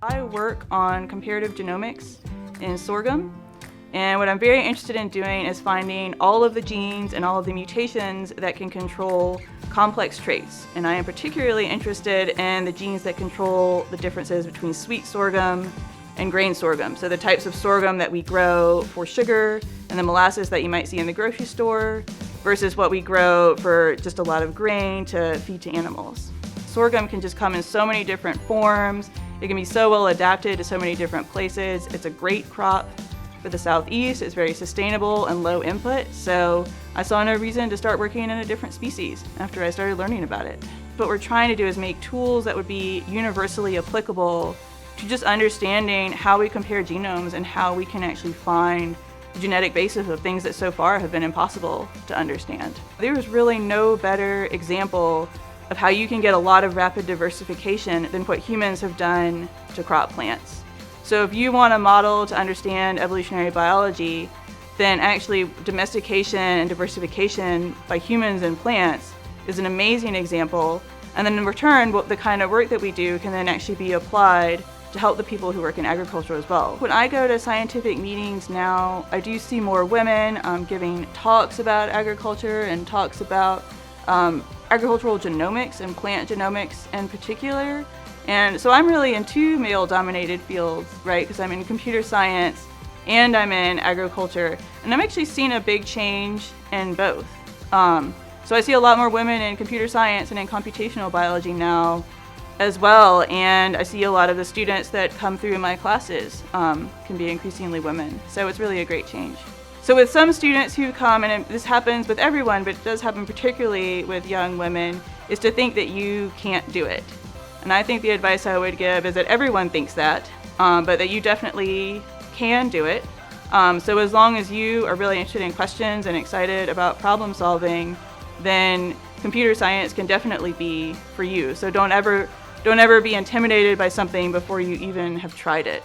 I work on comparative genomics in sorghum, and what I'm very interested in doing is finding all of the genes and all of the mutations that can control complex traits. And I am particularly interested in the genes that control the differences between sweet sorghum and grain sorghum. So the types of sorghum that we grow for sugar and the molasses that you might see in the grocery store versus what we grow for just a lot of grain to feed to animals. Sorghum can just come in so many different forms. It can be so well adapted to so many different places. It's a great crop for the Southeast. It's very sustainable and low input. So I saw no reason to start working in a different species after I started learning about it. What we're trying to do is make tools that would be universally applicable to just understanding how we compare genomes and how we can actually find the genetic basis of things that so far have been impossible to understand. There's really no better example of how you can get a lot of rapid diversification than what humans have done to crop plants. So if you want a model to understand evolutionary biology, then actually domestication and diversification by humans and plants is an amazing example. And then in return, the kind of work that we do can then actually be applied to help the people who work in agriculture as well. When I go to scientific meetings now, I do see more women giving talks about agriculture and talks about agricultural genomics and plant genomics in particular. And so I'm really in two male-dominated fields, right? Because I'm in computer science and I'm in agriculture. And I'm actually seeing a big change in both. So I see a lot more women in computer science and in computational biology now as well. And I see a lot of the students that come through in my classes can be increasingly women. So it's really a great change. So with some students who come, and this happens with everyone, but it does happen particularly with young women, is to think that you can't do it. And I think the advice I would give is that everyone thinks that, but that you definitely can do it. So as long as you are really interested in questions and excited about problem solving, then computer science can definitely be for you. So don't ever be intimidated by something before you even have tried it.